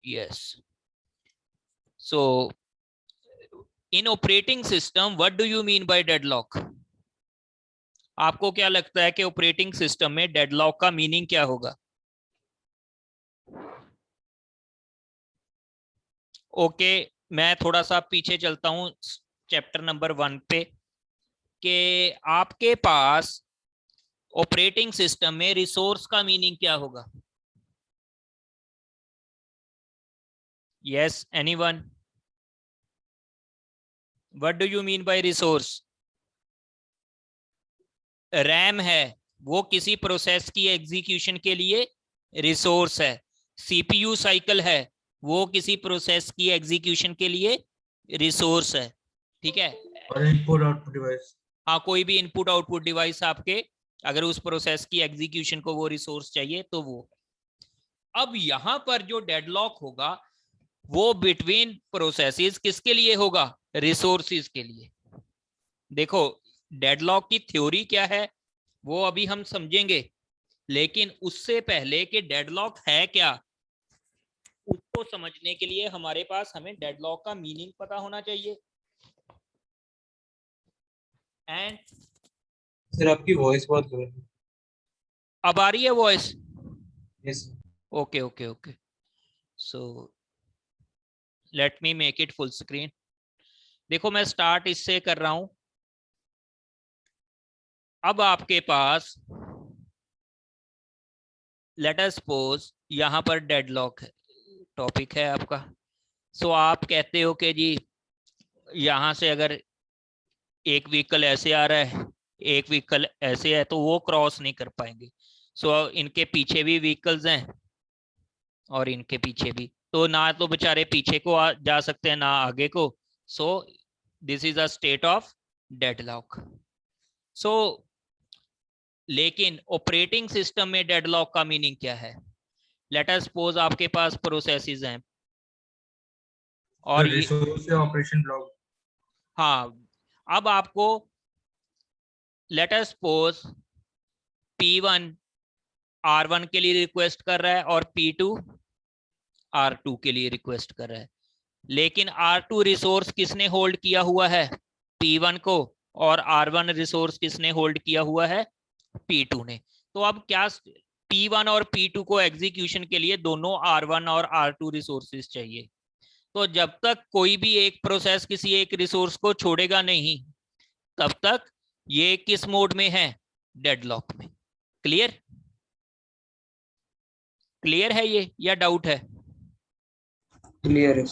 yes. So in operating system what do you mean by deadlock? आपको क्या लगता है कि ऑपरेटिंग सिस्टम में डेडलॉक का मीनिंग क्या होगा? ओके, मैं थोड़ा सा पीछे चलता हूं चैप्टर नंबर 1 पे कि आपके पास ऑपरेटिंग सिस्टम में रिसोर्स का मीनिंग क्या होगा? Yes, anyone? What do you mean by resource? RAM है, वो किसी प्रोसेस की एग्जीक्यूशन के लिए रिसोर्स है। सीपीयू साइकिल है, वो किसी प्रोसेस की एग्जीक्यूशन के लिए रिसोर्स है। ठीक है, और इनपुट आउटपुट डिवाइस। हाँ, कोई भी इनपुट आउटपुट डिवाइस आपके, अगर उस प्रोसेस की एग्जीक्यूशन को वो रिसोर्स चाहिए तो वो। अब यहां पर जो डेडलॉक होगा वो बिटवीन प्रोसेसेस किसके लिए होगा? रिसोर्सेज के लिए। देखो, डेडलॉक की थ्योरी क्या है वो अभी हम समझेंगे, लेकिन उससे पहले कि डेडलॉक है क्या उसको समझने के लिए हमारे पास हमें डेडलॉक का मीनिंग पता होना चाहिए। एंड सर आपकी वॉइस बहुत लो है। अब आ रही है voice? Yes. Okay okay okay, so let me make it full screen. देखो, मैं स्टार्ट इससे कर रहा हूं। अब आपके पास लेट अस सपोज यहां पर डेडलॉक है, टॉपिक है आपका। सो आप कहते हो कि जी यहां से अगर एक व्हीकल ऐसे आ रहा है, एक व्हीकल ऐसे है, तो वो क्रॉस नहीं कर पाएंगे। सो इनके पीछे भी व्हीकल्स हैं और इनके पीछे भी, तो ना तो बेचारे पीछे को जा सकते हैं ना आगे को। So this is a state of deadlock. So लेकिन ऑपरेटिंग सिस्टम में डेडलॉक का मीनिंग क्या है? लेट अस सपोज आपके पास प्रोसेसेस हैं और ये, रिसोर्स या ऑपरेशन ब्लॉक। हाँ, अब आपको late us suppose P1 R1 के लिए रिक्वेस्ट कर रहा है और P2 R2 के लिए रिक्वेस्ट कर रहा है, लेकिन R2 रिसोर्स किसने होल्ड किया हुआ है? P1 को। और R1 रिसोर्स किसने होल्ड किया हुआ है? P2 ने। तो अब क्या, P1 और P2 को एग्जीक्यूशन के लिए दोनों R1 और R2 रिसोर्सेज चाहिए। तो जब तक कोई भी एक प्रोसेस किसी एक रिसोर्स को छोड़ेगा नहीं, तब तक ये किस मोड में है? डेडलॉक में। क्लियर? क्लियर है ये या डाउट है? क्लियर है।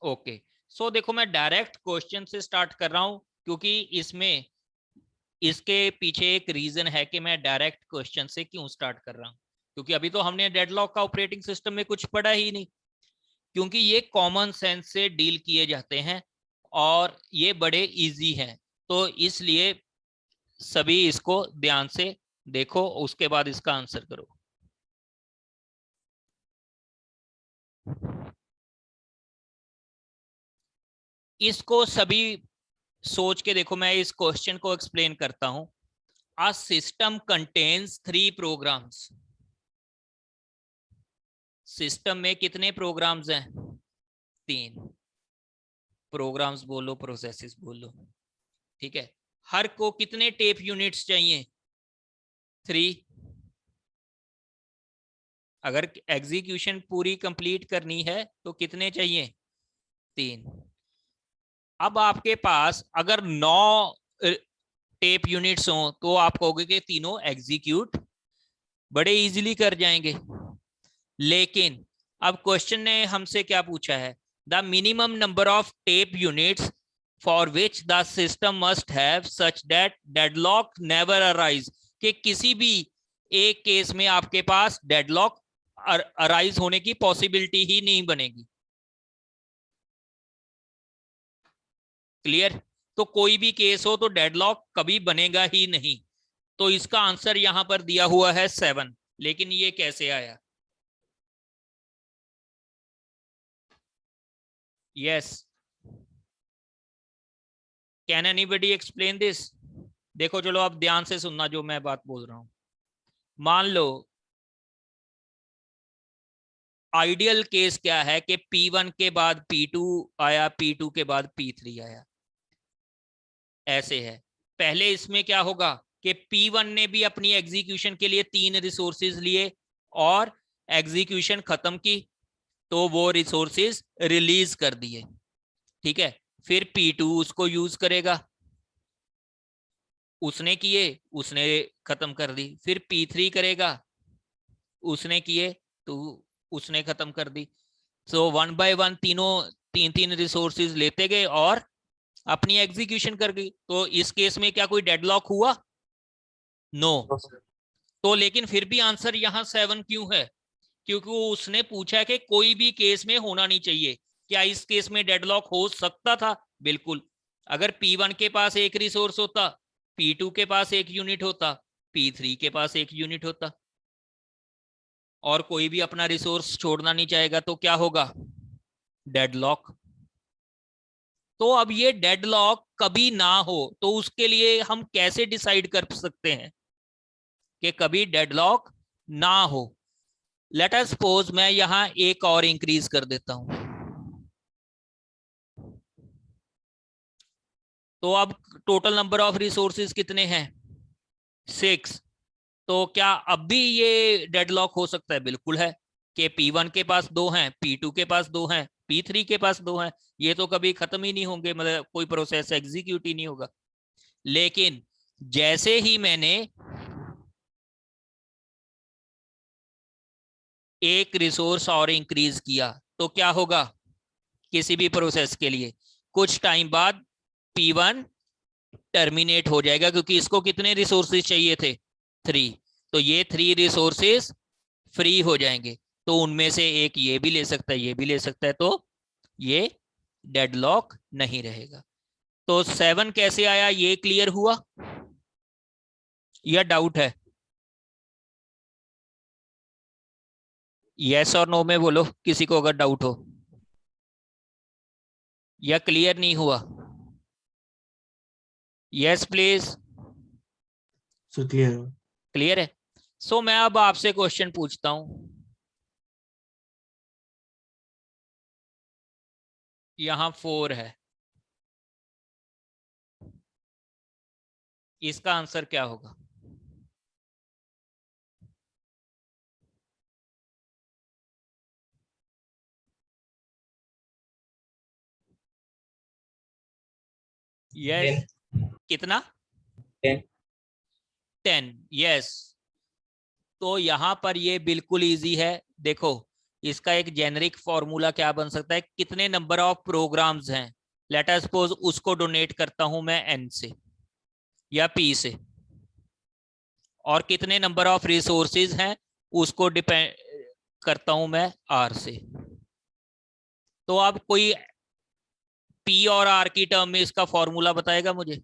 ओके, सो देखो, मैं डायरेक्ट क्वेश्चन से स्टार्ट कर रहा हूं क्योंकि इसमें इसके पीछे एक रीजन है कि मैं डायरेक्ट क्वेश्चन से क्यों स्टार्ट कर रहा हूं। क्योंकि अभी तो हमने डेडलॉक का ऑपरेटिंग सिस्टम में कुछ पढ़ा ही नहीं, क्योंकि ये कॉमन सेंस से डील किए जाते हैं और ये बड़े इजी हैं। तो इसलिए सभी इसको ध्यान से देखो, उसके बाद इसका आंसर करो। इसको सभी सोच के देखो, मैं इस क्वेश्चन को एक्सप्लेन करता हूं। A system contains 3 programs. System में कितने प्रोग्राम्स हैं? 3 प्रोग्राम्स बोलो, प्रोसेसेस बोलो, ठीक है। हर को कितने टेप यूनिट्स चाहिए? 3। अगर एग्जीक्यूशन पूरी कंप्लीट करनी है तो कितने चाहिए? 3। अब आपके पास अगर 9 टेप यूनिट्स हो तो आप कहोगे कि तीनों एग्जीक्यूट बड़े इजीली कर जाएंगे। लेकिन अब क्वेश्चन ने हमसे क्या पूछा है? The minimum number of tape units for which the system must have such that deadlock never arise, कि किसी भी एक केस में आपके पास डेडलॉक अराइज होने की पॉसिबिलिटी ही नहीं बनेगी। क्लियर? तो कोई भी केस हो तो डेडलॉक कभी बनेगा ही नहीं। तो इसका आंसर यहां पर दिया हुआ है 7। लेकिन ये कैसे आया? Yes, can anybody explain this? देखो, चलो अब ध्यान से सुनना जो मैं बात बोल रहा हूं। मान लो आइडियल केस क्या है कि P1 के बाद P2 आया, P2 के बाद P3 आया, ऐसे है। पहले इसमें क्या होगा कि P1 ने भी अपनी एग्जीक्यूशन के लिए 3 रिसोर्सेज लिए और एग्जीक्यूशन खत्म की, तो वो रिसोर्सेज रिलीज कर दिए, ठीक है। फिर P2 उसको यूज करेगा, उसने किए, उसने खत्म कर दी। फिर P3 करेगा, उसने किए तो उसने खत्म कर दी। सो 1 बाय 1 तीनों 3 रिसोर्सेज लेते गए और अपनी एग्जीक्यूशन कर गई। तो इस केस में क्या कोई डेडलॉक हुआ? नो। तो लेकिन फिर भी आंसर यहां 7 क्यों है? क्योंकि वो उसने पूछा कि कोई भी केस में होना नहीं चाहिए। क्या इस केस में डेडलॉक हो सकता था? बिल्कुल। अगर P1 के पास एक रिसोर्स होता, P2 के पास एक यूनिट होता, P3 के पास एक यूनिट होता, और कोई भी अपना रिसोर्स छोड़ना नहीं चाहेगा, तो क्या होगा? डेडलॉक। तो अब ये डेडलॉक कभी ना हो, तो उसके लिए हम कैसे डिसाइड कर सकते हैं कि कभी डेडलॉक ना हो? लेट अस सपोज मैं यहां एक और इंक्रीज कर देता हूं, तो अब टोटल नंबर ऑफ रिसोर्सेज कितने हैं? 6। तो क्या अब भी ये डेडलॉक हो सकता है? बिल्कुल है, कि P1 के पास 2 हैं, P2 के पास 2 हैं, P3 के पास 2 हैं। ये तो कभी खत्म ही नहीं होंगे, मतलब कोई प्रोसेस एग्जीक्यूट ही नहीं होगा। लेकिन जैसे ही मैंने एक रिसोर्स और इंक्रीज किया, तो क्या होगा? किसी भी प्रोसेस के लिए कुछ टाइम बाद P1 टर्मिनेट हो जाएगा, क्योंकि इसको कितने रिसोर्सेज चाहिए थे? 3। तो ये 3 रिसोर्सेज फ्री हो जाएंगे, तो उनमें से एक ये भी ले सकता है, ये भी ले सकता है, तो ये डेडलॉक नहीं रहेगा। तो 7 कैसे आया, ये क्लियर हुआ या डाउट है? यस और नो में बोलो किसी को अगर डाउट हो, या क्लियर नहीं हुआ? Yes please. So clear. Clear है। सो मैं अब आपसे क्वेश्चन पूछता हूं। यहां 4 है, इसका आंसर क्या होगा? यस। कितना? 10। 10। यस। तो यहां पर ये बिल्कुल इजी है। देखो, इसका एक जेनरिक फॉर्मूला क्या बन सकता है? कितने नंबर ऑफ प्रोग्राम्स हैं, लेट अस सपोज उसको डोनेट करता हूं मैं N से या P से, और कितने नंबर ऑफ रिसोर्सेज हैं उसको डिपेंड करता हूं मैं R से। तो अब कोई P और R की टर्म में इसका फॉर्मूला बताएगा मुझे?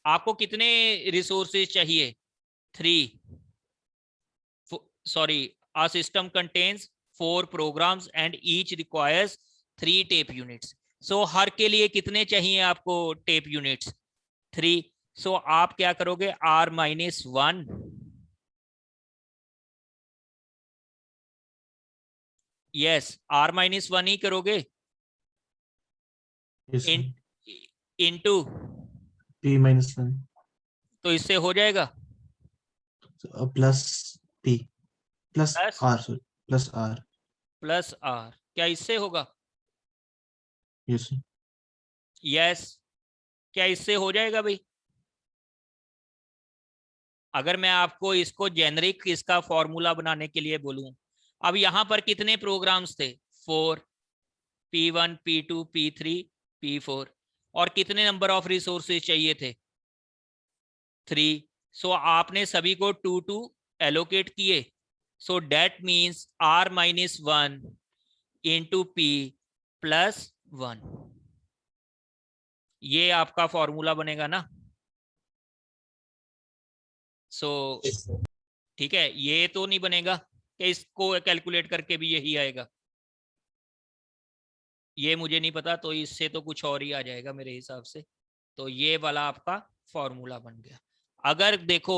आपको कितने रिसोर्सेज चाहिए? 3। Sorry, a system contains 4 programs and each requires 3 tape units. So हर के लिए कितने चाहिए आपको टेप यूनिट्स? 3। सो आप क्या करोगे? R-1। यस, R-1 ही करोगे। यस इन इनटू, P-1 तो इससे हो जाएगा plus P plus plus R, sorry, plus R। Plus R। क्या इससे होगा? Yes yes. क्या इससे हो जाएगा भाई? अगर मैं आपको इसको जेनरिक इसका फॉर्मूला बनाने के लिए बोलूं, अब यहां पर कितने प्रोग्राम्स थे? 4। P1 P2 P3 P4। और कितने नंबर ऑफ रिसोर्सेज चाहिए थे? 3। सो आपने सभी को 2 एलोकेट किए। So that means R-1 into P plus 1। ये आपका फॉर्मूला बनेगा ना? सो ठीक है, ये तो नहीं बनेगा कि इसको कैलकुलेट करके भी यही आएगा? ये मुझे नहीं पता, तो इससे तो कुछ और ही आ जाएगा मेरे हिसाब से। तो ये वाला आपका फॉर्मूला बन गया। अगर देखो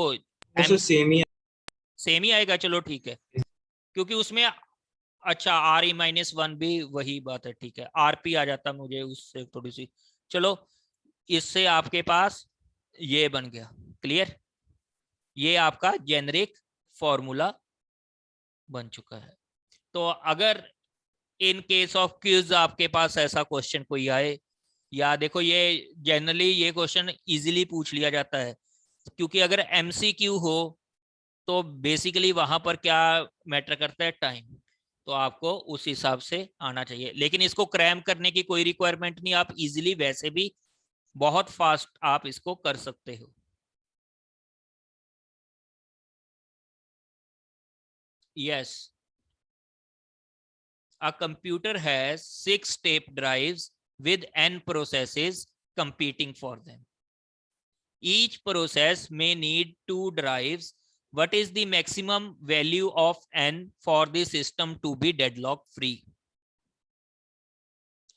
वो सेम ही सेम ही आएगा, चलो ठीक है, क्योंकि उसमें अच्छा RE-1 भी वही बात है, ठीक है, RP आ जाता मुझे उससे थोड़ी सी, चलो इससे आपके पास ये बन गया। क्लियर, ये आपका जेनरिक फॉर्मूला बन चुका है। तो अगर इन केस ऑफ क्यूज आपके पास ऐसा क्वेश्चन कोई आए, या देखो ये जनरली ये क्वेश्चन इजीली पूछ लिया जाता है, क्योंकि अगर MCQ हो तो बेसिकली वहां पर क्या मैटर करता है, टाइम, तो आपको उस हिसाब से आना चाहिए। लेकिन इसको क्रैम करने की कोई रिक्वायरमेंट नहीं, आप इजीली वैसे भी बहुत फास्ट आप इसको कर सकते हो। Yes, a computer has 6 tape drives with n processes competing for them. Each process may need 2 drives. What is the maximum value of n for the system to be deadlock free?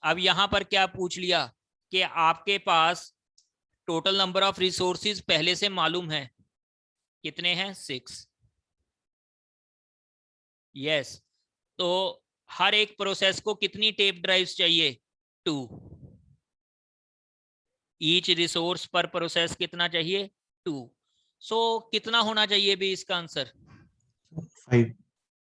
अब यहां पर क्या पूछ लिया कि आपके पास total number of resources पहले से मालूम है, कितने हैं, 6। यस, तो हर एक प्रोसेस को कितनी टेप ड्राइव्स चाहिए, 2। ईच रिसोर्स पर प्रोसेस कितना चाहिए, 2। सो कितना होना चाहिए भी इसका आंसर,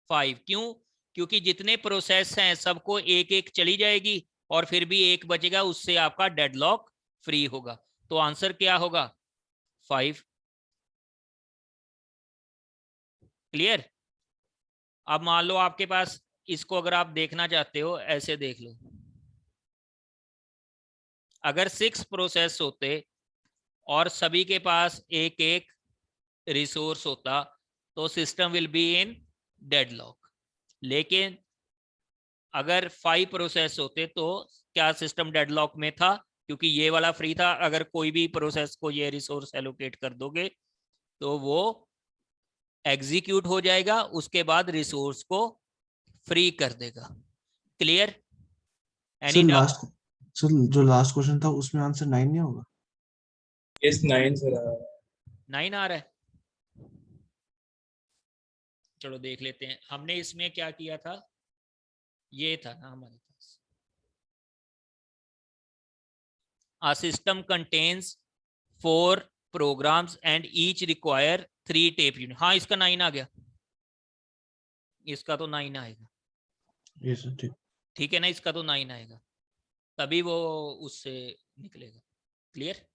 5। क्यों, क्योंकि जितने प्रोसेस हैं सबको एक एक चली जाएगी और फिर भी एक बचेगा, उससे आपका डेडलॉक फ्री होगा। तो आंसर क्या होगा, 5। क्लियर। अब मान लो आपके पास, इसको अगर आप देखना चाहते हो ऐसे देख लो, अगर 6 प्रोसेस होते और सभी के पास एक एक रिसोर्स होता तो system will be in deadlock. लेकिन अगर 5 प्रोसेस होते तो क्या सिस्टम डेडलॉक में था, क्योंकि ये वाला फ्री था। अगर कोई भी प्रोसेस को ये रिसोर्स एलोकेट कर दोगे तो वो एग्जीक्यूट हो जाएगा, उसके बाद रिसोर्स को फ्री कर देगा। Clear, any doubt? सर जो लास्ट क्वेश्चन था उसमें आंसर 9 नहीं होगा? यस 9 सर, 9 आ रहा है, चलो देख लेते हैं। हमने इसमें क्या किया था, ये था ना हमारे पास, a system contains 4 programs and each require 3 tape unit। हाँ, इसका 9 आ गया, इसका तो 9 आएगा। यस सर, ठीक है ना, इसका तो 9 आएगा, तभी वो उससे निकलेगा। क्लियर,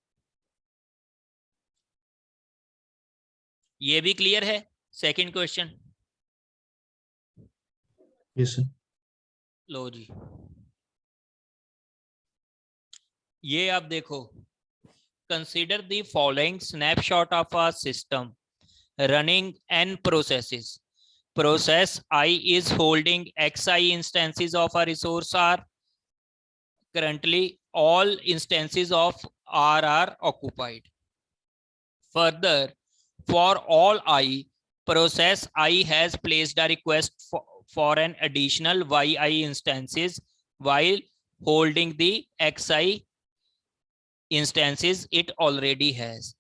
ये भी क्लियर है। Second question, yes sir. लो जी, ये आप देखो, consider the following snapshot of a system running n processes. Process I is holding xi instances of a resource R. Currently, all instances of R are occupied. Further, for all I, process I has placed a request for an additional yi instances while holding the xi instances it already has.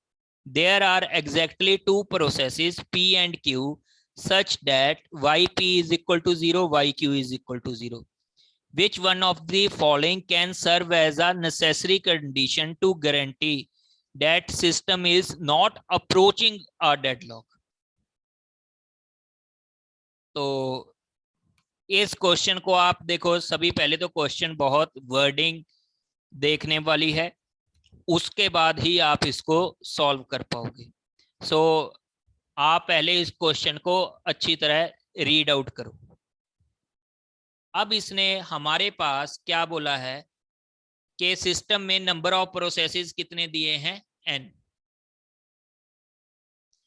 There are exactly 2 processes P and Q such that yp is equal to 0, yq is equal to 0. Which one of the following can serve as a necessary condition to guarantee that system is not approaching a deadlock? तो इस question को आप देखो, सभी पहले तो question बहुत wording देखने वाली है, उसके बाद ही आप इसको सॉल्व कर पाओगे। सो आप पहले इस क्वेश्चन को अच्छी तरह रीड आउट करो। अब इसने हमारे पास क्या बोला है कि सिस्टम में नंबर ऑफ प्रोसेसेस कितने दिए हैं, n।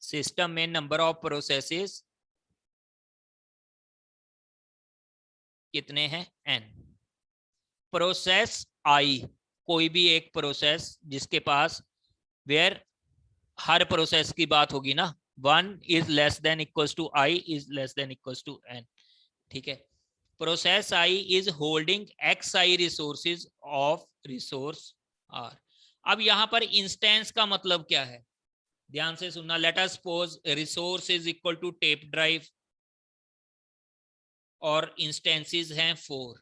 सिस्टम में नंबर ऑफ प्रोसेसेस कितने हैं, n। प्रोसेस आई, कोई भी एक प्रोसेस जिसके पास, वेयर हर प्रोसेस की बात होगी ना, 1 is less than equals to I is less than equals to n। ठीक है, process I is holding xi resources of resource R। अब यहां पर इंस्टेंस का मतलब क्या है, ध्यान से सुनना, let us suppose resource is equal to tape drive और इंस्टेंसेस हैं 4,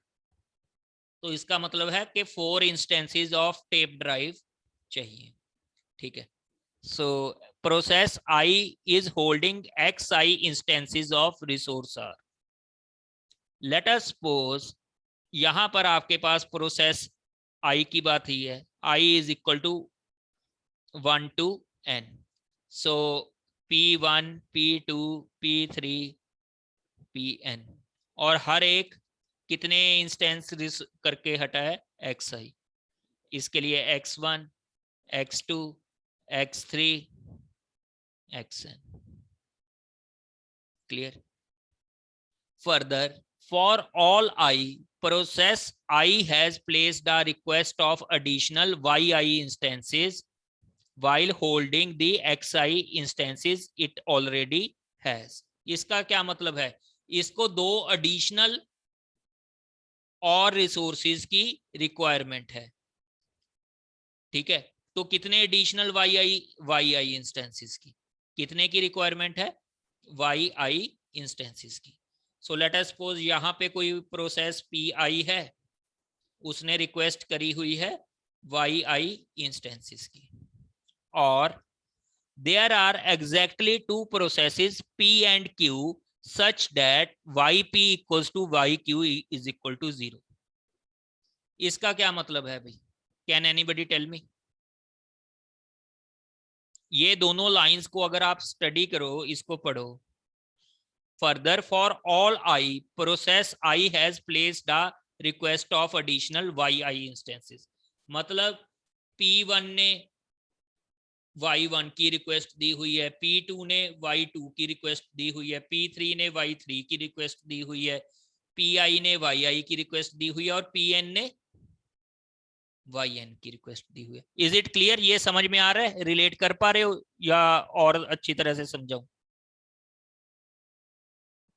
तो इसका मतलब है कि 4 इंस्टेंसेस ऑफ टेप ड्राइव चाहिए, ठीक है। So process I is holding xi instances of resource R. Let us suppose यहां पर आपके पास प्रोसेस आई की बात ही है, i is equal to 1 to n, so p1 p2 p3 pn, और हर एक कितने इंस्टेंस करके हटा है, xi। इसके लिए x1 x2 x3 xn, clear. Further, for all I, process I has placed a request of additional yi instances while holding the xi instances it already has। इसका क्या मतलब है, इसको 2 एडिशनल और रिसोर्सेज की रिक्वायरमेंट है, ठीक है। तो कितने एडिशनल yi इंस्टेंसेस की, कितने की रिक्वायरमेंट है, yi इंस्टेंसेस की। सो लेट अस सपोज यहां पे कोई प्रोसेस pi है, उसने रिक्वेस्ट करी हुई है yi इंस्टेंसेस की, और there are exactly 2 processes p and q such that yp equals to yq is equal to 0। इसका क्या मतलब है भाई, कैन एनीबडी टेल मी? ये दोनों लाइंस को अगर आप स्टडी करो, इसको पढ़ो। Further, for all I, process I has placed the request of additional yi instances. मतलब p1 ने y1 की रिक्वेस्ट दी हुई है, p2 ने y2 की रिक्वेस्ट दी हुई है, p3 ने y3 की रिक्वेस्ट दी हुई है, pi ने yi की रिक्वेस्ट दी हुई है, और pn ने yn की रिक्वेस्ट दी हुई है। Is it clear? ये समझ में आ रहा है, रिलेट कर पा रहे हो, या और अच्छी तरह से समझाऊं?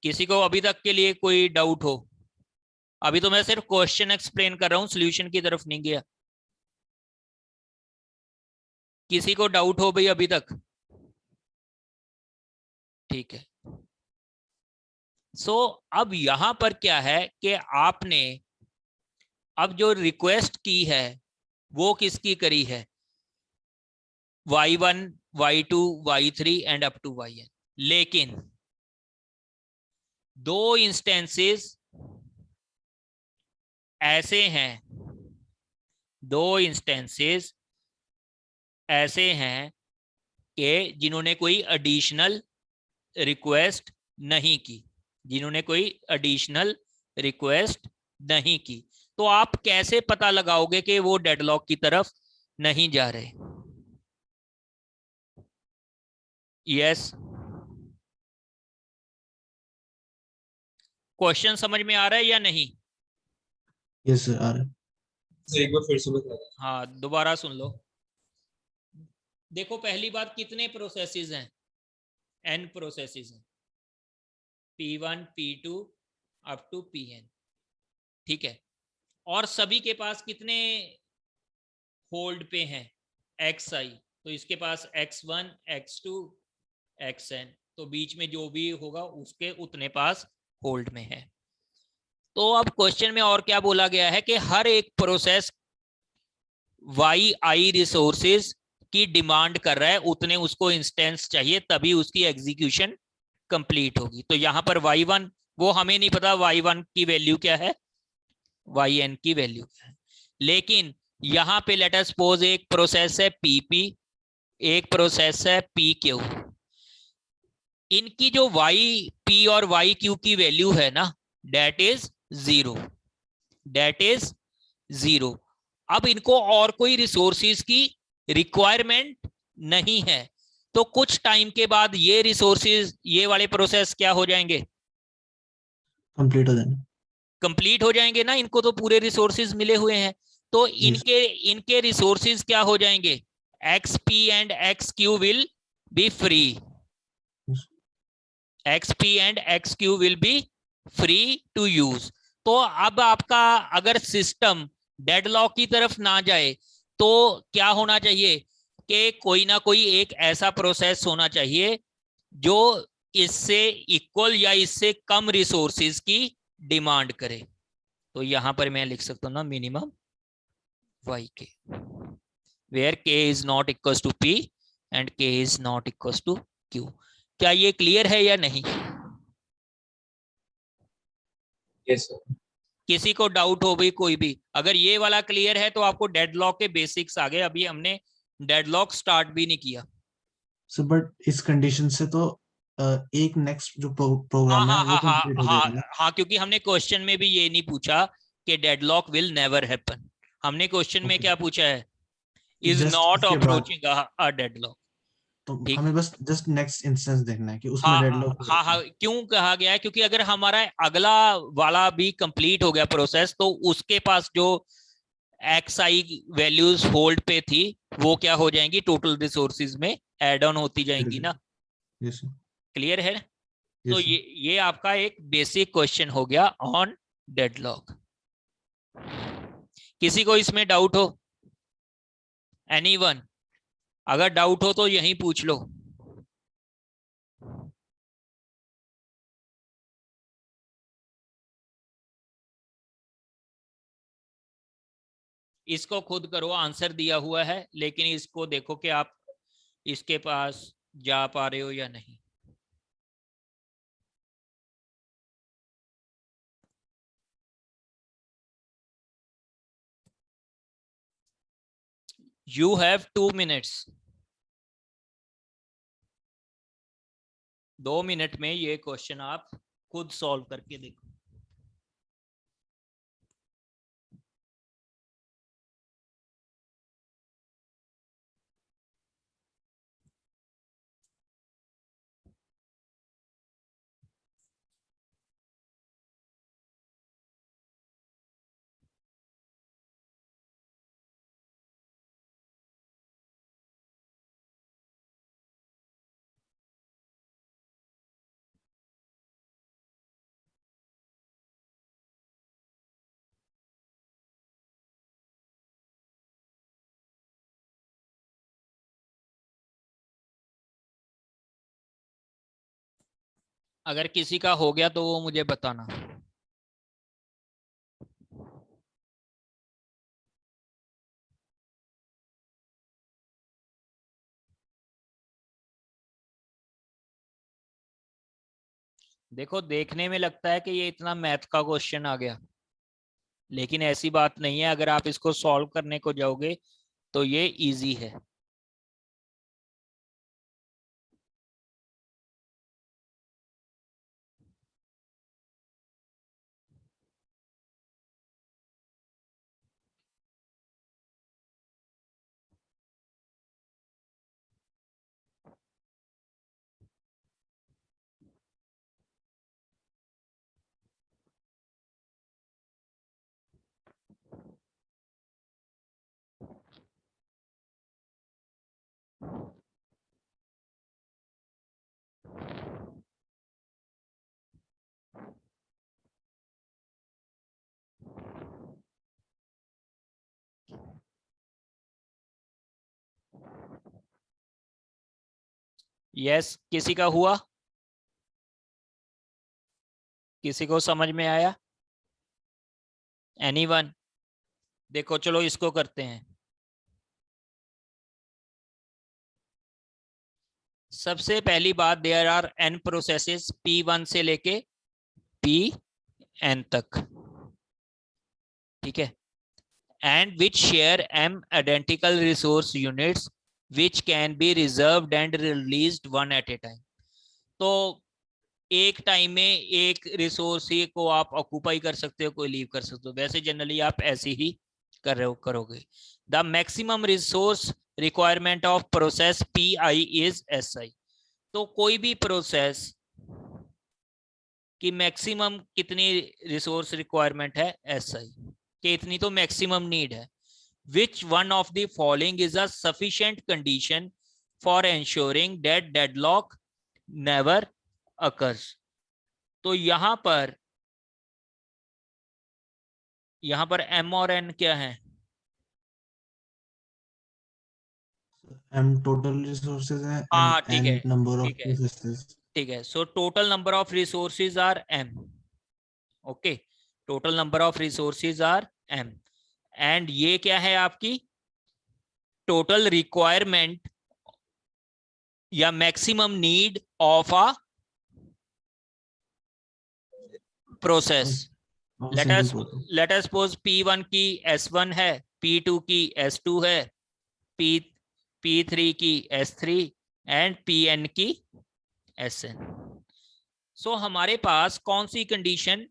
किसी को अभी तक के लिए कोई डाउट हो? अभी तो मैं सिर्फ क्वेश्चन एक्सप्लेन कर रहा हूं, सॉल्यूशन की तरफ नहीं गया। किसी को डाउट हो भाई अभी तक? ठीक है। सो अब यहां पर क्या है कि आपने अब जो रिक्वेस्ट की है वो किसकी करी है, y1 y2 y3 and up to yn। लेकिन 2 इंस्टेंसेस ऐसे हैं, 2 इंस्टेंसेस ऐसे हैं कि जिन्होंने कोई एडिशनल रिक्वेस्ट नहीं की, जिन्होंने कोई एडिशनल रिक्वेस्ट नहीं की। तो आप कैसे पता लगाओगे कि वो डेडलॉक की तरफ नहीं जा रहे? यस, क्वेश्चन समझ में आ रहा है या नहीं? यस सर, आ रहा है। सर एक बार फिर से बता दें। हाँ, दोबारा सुन लो। देखो, पहली बात, कितने प्रोसेसेस हैं, n प्रोसेसेस हैं, p1 p2 up to pn, ठीक है। और सभी के पास कितने होल्ड पे हैं, xi, तो इसके पास x1 x2 xn, तो बीच में जो भी होगा उसके उतने पास होल्ड में है। तो अब क्वेश्चन में और क्या बोला गया है कि हर एक प्रोसेस yi रिसोर्सेज की डिमांड कर रहा है, उतने उसको इंस्टेंस चाहिए, तभी उसकी एग्जीक्यूशन कंप्लीट होगी। तो यहां पर y1, वो हमें नहीं पता y1 की वैल्यू क्या है, yn की वैल्यू क्या है। लेकिन यहां पे लेट अस सपोज एक प्रोसेस है pp, एक प्रोसेस है pq। इनकी जो yp और yq की वैल्यू है ना, डेट इज 0, डेट इज 0। अब इनको और कोई रिसोर्सेज की रिक्वायरमेंट नहीं है, तो कुछ टाइम के बाद ये रिसोर्सेज, ये वाले प्रोसेस क्या हो जाएंगे, कंप्लीट हो जाएंगे, कंप्लीट हो जाएंगे ना। इनको तो पूरे रिसोर्सेज मिले हुए हैं, तो इनके रिसोर्सेज क्या हो जाएंगे, xp and xq will be free, xp and xq will be free to use. तो अब आपका अगर सिस्टम डेडलॉक की तरफ ना जाए तो क्या होना चाहिए, कि कोई ना कोई एक ऐसा प्रोसेस होना चाहिए जो इससे इक्वल या इससे कम रिसोर्सेज की डिमांड करे। तो यहां पर मैं लिख सकता हूं ना minimum y k, where k is not equal to p and k is not equal to q. क्या ये क्लियर है या नहीं? Yes, sir. किसी को डाउट हो भी कोई भी? अगर ये वाला क्लियर है तो आपको डेडलॉक के बेसिक्स आ गए। अभी हमने डेडलॉक स्टार्ट भी नहीं किया। सो बट इस कंडीशन से तो एक नेक्स्ट जो हाँ प्रोग्राम है हाँ वो हाँ हाँ कंप्लीट हो हाँ जाएगा ना। हाँ, क्योंकि हमने क्वेश्चन में भी ये नहीं पूछा कि डेडलॉक विल नेवर हैपन। हमने क्वेश्चन में ओके, क्या पूछा है? इज जस्ट नॉट इसके बाद अप्रोचिंग अ डेडलॉक। तो ठीक। हमें बस जस्ट नेक्स्ट इंस्टेंस देखना है कि उसमें हाँ डेडलॉक हो हाँ रखा हाँ, है। क्यों कहा गया है? क्योंकि अगर हमारा अगला वाला भी कंप्लीट हो गया प्रोसेस, तो उसके पास जो एक्स आई वैल्यूज होल्ड पे थी वो क्या हो जाएंगी? टोटल रिसोर्सेज में ऐड ऑन होती जाएंगी ना। Yes sir. क्लियर है? तो यस सर। ये आपका एक बेसिक क्वेश्चन हो गया ऑन डेडलॉक। किसी को इसमें डाउट हो? एनीवन? अगर डाउट हो तो यहीं पूछ लो। इसको खुद करो, आंसर दिया हुआ है, लेकिन इसको देखो कि आप इसके पास जा पा रहे हो या नहीं। You have 2 minutes. 2 मिनट में ये क्वेश्चन आप खुद सॉल्व करके देखो। अगर किसी का हो गया तो वो मुझे बताना। देखो, देखने में लगता है कि ये इतना मैथ का क्वेश्चन आ गया, लेकिन ऐसी बात नहीं है। अगर आप इसको सॉल्व करने को जाओगे तो ये इजी है। यस, किसी का हुआ? किसी को समझ में आया? एनीवन? देखो चलो इसको करते हैं। सबसे पहली बात, there are N processes P1 से लेके Pn तक, ठीक है, and which share m identical resource units which can be reserved and released one at a time. तो एक टाइम में एक रिसोर्स ही को आप ऑक्यूपाई कर सकते हो, कोई लीव कर सकते हो। वैसे जनरली आप ऐसे ही कर रहे हो करोगे। The maximum resource requirement of process P I is S I. तो कोई भी प्रोसेस की मैक्सिमम कितनी रिसोर्स रिक्वायरमेंट है? एस आई, कि इतनी तो मैक्सिमम नीड है। Which one of the following is a sufficient condition for ensuring that deadlock never occurs। तो यहां पर एम और एन क्या है? M total resources है हाँ and ठीक है, N number of ठीक है, processes. ठीक है. So total number of resources are m. Okay, total number of resources are m. एंड ये क्या है आपकी टोटल रिक्वायरमेंट या maximum need of a process. Of a single program. Let us suppose P1 की S1 है, P2 की S2 है, P3 की S3 एंड Pn की Sn. सो हमारे पास कौन सी कंडीशन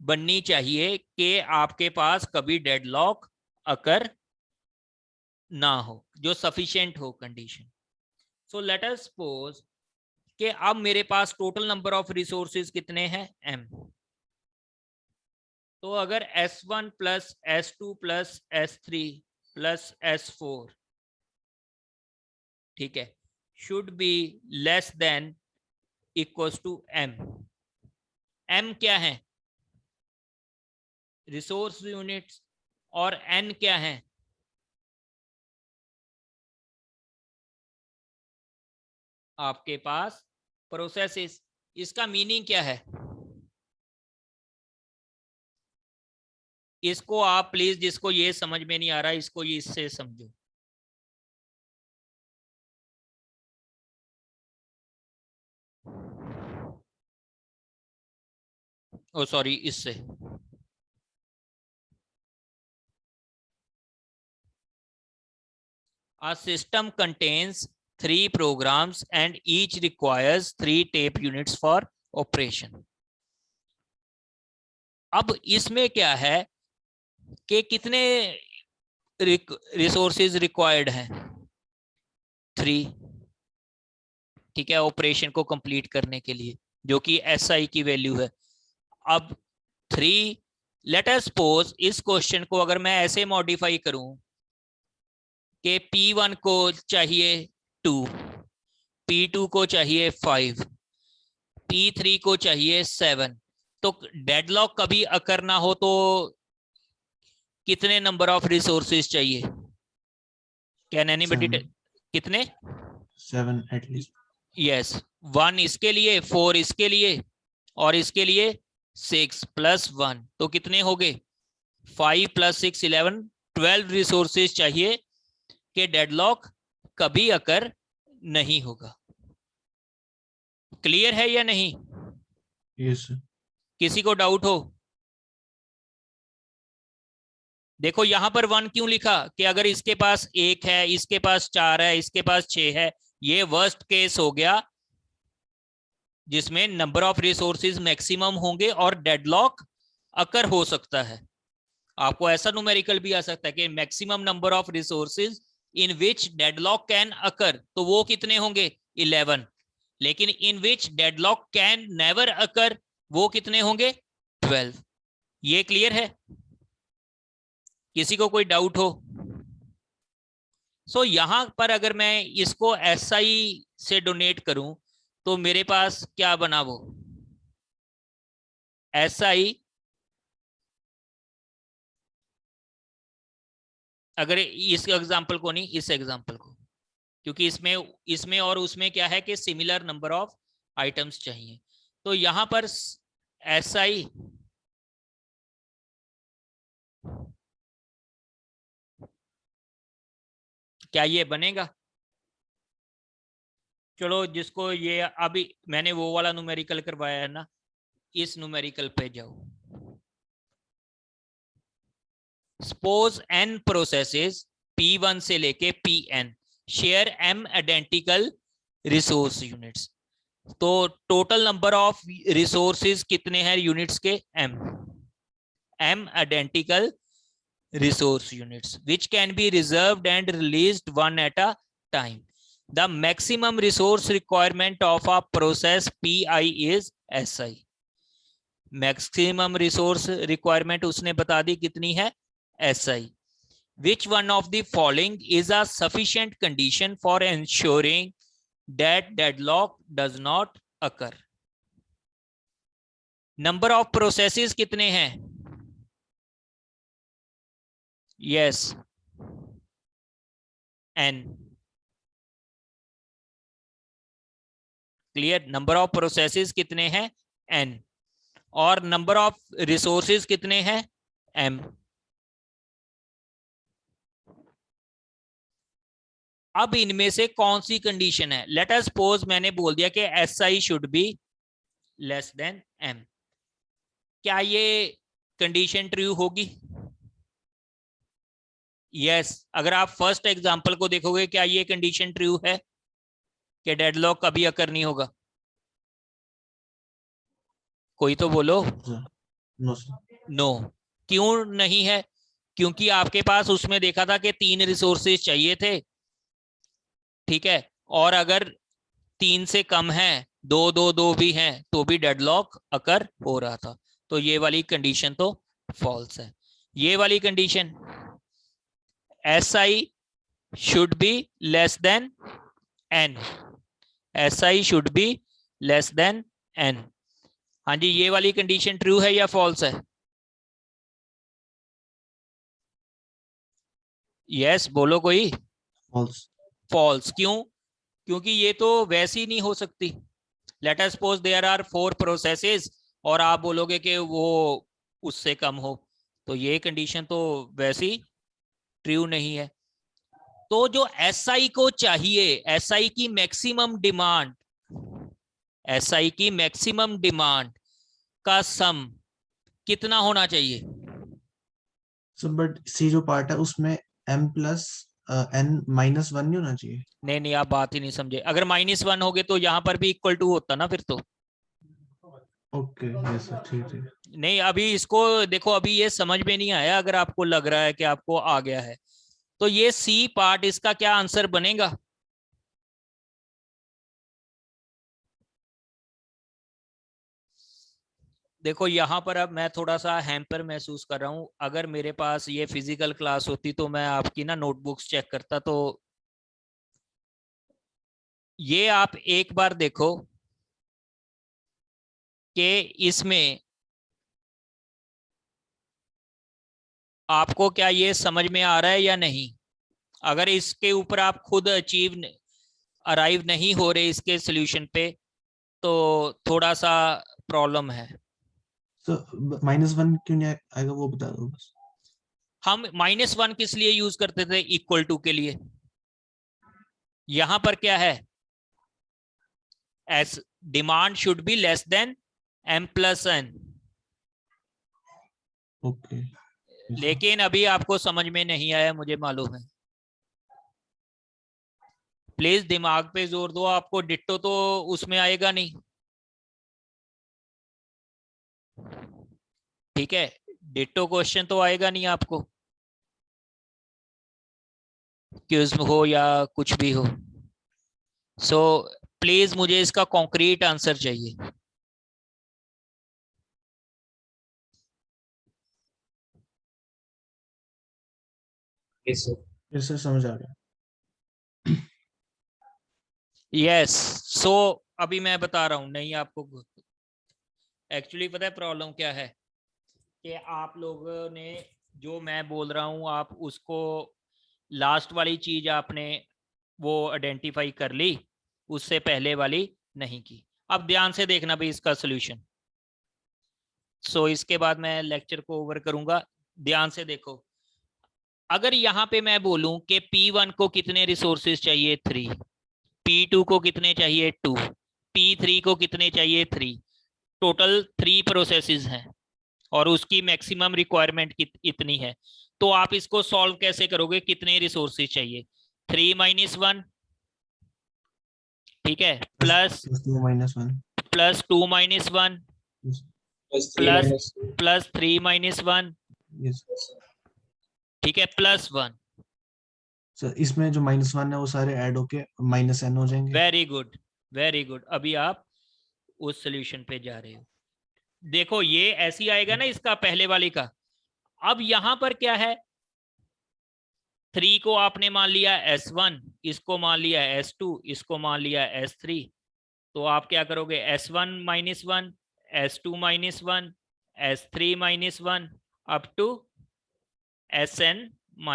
बननी चाहिए कि आपके पास कभी डेडलॉक अकर ना हो, जो सफिशिएंट हो condition. So let us suppose कि अब मेरे पास टोटल नंबर ऑफ रिसोर्सेज कितने हैं m. तो अगर S1 plus S2 plus S3 plus S4, ठीक है, should be less than equals to m. m क्या है रिसोर्स यूनिट्स और n क्या है आपके पास प्रोसेसेस. इसका मीनिंग क्या है इसको आप प्लीज, जिसको ये समझ में नहीं आ रहा इसको ये इससे समझो. ओ सॉरी, इससे. A system contains 3 programs and each requires 3 tape units for operation. अब इसमें क्या है कि कितने रिसोर्सेज रिक्वायर्ड हैं 3, ठीक है, ऑपरेशन को कंप्लीट करने के लिए, जो कि SI की वैल्यू है. अब 3, लेट अस सपोज इस क्वेश्चन को अगर मैं ऐसे मॉडिफाई करूं कि P1 को चाहिए 2, P2 को चाहिए 5, P3 को चाहिए 7, तो डेडलॉक कभी अकर ना हो तो कितने नंबर ऑफ रिसोर्सेज चाहिए? Can anybody? कितने? 7 at least. यस, 1 इसके लिए, 4 इसके लिए और इसके लिए 6 प्लस 1, तो कितने हो गए? 5 प्लस 6 11, 12 रिसोर्सेज चाहिए कि डेडलॉक कभी अकर नहीं होगा. क्लियर है या नहीं? Yes sir. किसी को डाउट हो? देखो यहां पर 1 क्यों लिखा कि अगर इसके पास 1 है, इसके पास 4 है, इसके पास 6 है, ये वर्स्ट केस हो गया जिसमें नंबर ऑफ रिसोर्सेज मैक्सिमम होंगे और डेडलॉक अकर हो सकता है. आपको ऐसा न्यूमेरिकल भी आ सकता है कि maximum number of resources in which deadlock can occur, तो वो कितने होंगे? 11. लेकिन इन विच डेडलॉक कैन नेवर अकर, वो कितने होंगे? 12. ये क्लियर है? किसी को कोई डाउट हो? सो यहां पर अगर मैं इसको SI से डोनेट करूं तो मेरे पास क्या बना वो SI, अगर इस एग्जांपल को नहीं, इस एग्जांपल को, क्योंकि इसमें और उसमें क्या है कि सिमिलर नंबर ऑफ आइटम्स चाहिए. तो यहां पर SI क्या ये बनेगा? चलो जिसको ये अभी मैंने वो वाला न्यूमेरिकल करवाया है ना, इस न्यूमेरिकल पे जाओ. सपोज n प्रोसेसेस P1 से लेके Pn share m identical resource units. तो टोटल नंबर ऑफ रिसोर्सेज कितने हैं यूनिट्स के? m identical resource units which can be reserved and released one at a time. The maximum resource requirement of a process Pi is SI. Maximum resource requirement उसने बता दी कितनी है? SI. Which one of the following is a sufficient condition for ensuring that deadlock does not occur? Number of processes कितने हैं? Yes, n. Clear? Number of processes कितने हैं? n, और number of resources कितने हैं? m। अब इनमें से कौन सी कंडीशन है? लेट अस सपोज मैंने बोल दिया कि SI should be less than m। क्या ये कंडीशन ट्रू होगी? यस। अगर आप फर्स्ट एग्जांपल को देखोगे, क्या ये कंडीशन ट्रू है कि डेडलॉक कभी अकर नहीं होगा? कोई तो बोलो। No sir. नो। क्यों नहीं है? क्योंकि आपके पास उसमें देखा था कि 3 रिसोर्सेज चाहिए थे, ठीक है, और अगर 3 से कम है, 2 भी हैं, तो भी डेडलॉक अकर हो रहा था। तो ये वाली कंडीशन तो फॉल्स है। ये वाली condition SI should be less then n, SI should be less then n। हाँ जी, ये वाली कंडीशन ट्रू है या फॉल्स है? यस बोलो कोई। फॉल्स। फॉल्स। क्यों? क्योंकि ये तो वैसी नहीं हो सकती। Let us suppose there are 4 processes और आप बोलोगे कि वो उससे कम हो, तो ये कंडीशन तो वैसी ट्रू नहीं है। तो जो SI को चाहिए, SI की मैक्सिमम डिमांड, SI की मैक्सिमम डिमांड का सम कितना होना चाहिए? सर बट सी जो पार्ट है उसमें m प्लस n माइनस 1 नहीं होना चाहिए? नहीं नहीं, आप बात ही नहीं समझे। अगर -1 हो गए तो यहां पर भी इक्वल टू होता ना फिर तो। ओके यस सर, ठीक ठीक। नहीं, अभी इसको देखो, अभी ये समझ में नहीं आया। अगर आपको लग रहा है कि आपको आ गया है, तो ये सी पार्ट, इसका क्या आंसर बनेगा? देखो यहां पर अब मैं थोड़ा सा हैम्पर महसूस कर रहा हूं। अगर मेरे पास ये फिजिकल क्लास होती तो मैं आपकी ना नोटबुक्स चेक करता। तो ये आप एक बार देखो कि इसमें आपको क्या ये समझ में आ रहा है या नहीं। अगर इसके ऊपर आप खुद अराइव नहीं हो रहे इसके सोल्यूशन पे, तो थोड़ा सा प्रॉब्लम है। तो -1 क्यों नहीं आएगा वो बता दो बस। हम -1 किस लिए यूज करते थे? इक्वल टू के लिए। यहां पर क्या है? S demand should be less than m plus n। Okay. लेकिन अभी आपको समझ में नहीं आया, मुझे मालूम है। प्लीज दिमाग पे जोर दो। आपको डिट्टो तो उसमें आएगा नहीं, ठीक है? डिट्टो क्वेश्चन तो आएगा नहीं आपको, क्यूज हो या कुछ भी हो। सो प्लीज मुझे इसका कॉन्क्रीट आंसर चाहिए। Yes, sir. यस सर, समझ आ गया। यस। सो अभी मैं बता रहा हूं। नहीं, आपको एक्चुअली पता है प्रॉब्लम क्या है? कि आप लोगों ने जो मैं बोल रहा हूं, आप उसको लास्ट वाली चीज आपने वो आइडेंटिफाई कर ली, उससे पहले वाली नहीं की। अब ध्यान से देखना भाई इसका सोल्यूशन। सो इसके बाद मैं लेक्चर को ओवर करूंगा। ध्यान से देखो। अगर यहां पे मैं बोलूं कि P1 को कितने रिसोर्सेज चाहिए? 3। P2 को कितने चाहिए? 2। P3 को कितने चाहिए? 3। टोटल 3 प्रोसेसेस हैं और उसकी मैक्सिमम रिक्वायरमेंट इतनी है। तो आप इसको सॉल्व कैसे करोगे? कितने रिसोर्सेज चाहिए? 3 - 1, ठीक है, plus +2 -1 +2 - 1 Plus 3 plus minus 2. +3 - 1, yes Yes, sir. ठीक है, +1। सर। इसमें जो -1 है वो सारे ऐड होके -n हो जाएंगे। Very good, very good. अभी आप उस सोल्यूशन पे जा रहे हो। देखो ये ऐसी आएगा ना इसका पहले वाले का। अब यहां पर क्या है? 3 को आपने मान लिया S1, इसको मान लिया S2, इसको मान लिया S3। तो आप क्या करोगे? S1 - 1, S2 - 1, S3 - 1 up to Sn -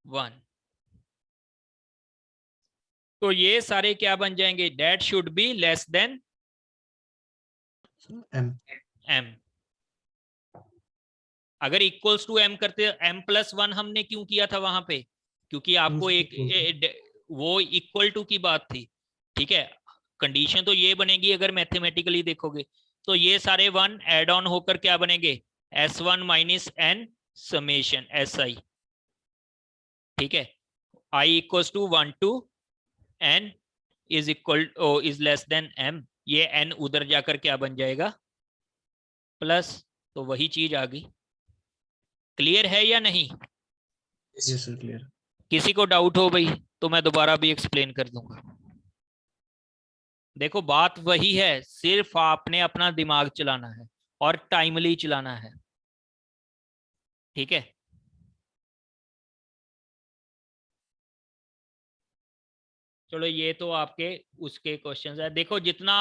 1। तो ये सारे क्या बन जाएंगे, that should be less than m m। अगर इक्वल्स टू m करते, m+1 हमने क्यों किया था वहां पे, क्योंकि आपको वो इक्वल टू की बात थी, ठीक है। कंडीशन तो ये बनेगी अगर मैथमेटिकली देखोगे, तो ये सारे 1 एड ऑन होकर क्या बनेंगे, S1 minus n summation SI, ठीक है। I equals to 1 to n is equal is less than m, ये n उधर जाकर क्या बन जाएगा प्लस, तो वही चीज आ गई। क्लियर है या नहीं? yes sir clear किसी को डाउट हो भाई तो मैं दोबारा भी एक्सप्लेन कर दूंगा। देखो बात वही है, सिर्फ आपने अपना दिमाग चलाना है और टाइमली चलाना है, ठीक है। चलो ये तो आपके उसके क्वेश्चंस है। देखो जितना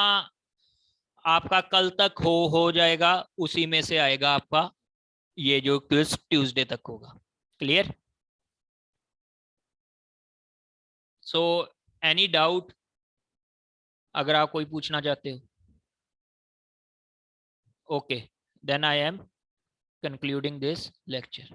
आपका कल तक हो जाएगा उसी में से आएगा आपका ये जो क्विज ट्यूसडे तक होगा। क्लियर? सो एनी डाउट अगर आप कोई पूछना चाहते हो? Okay, then I am concluding this lecture.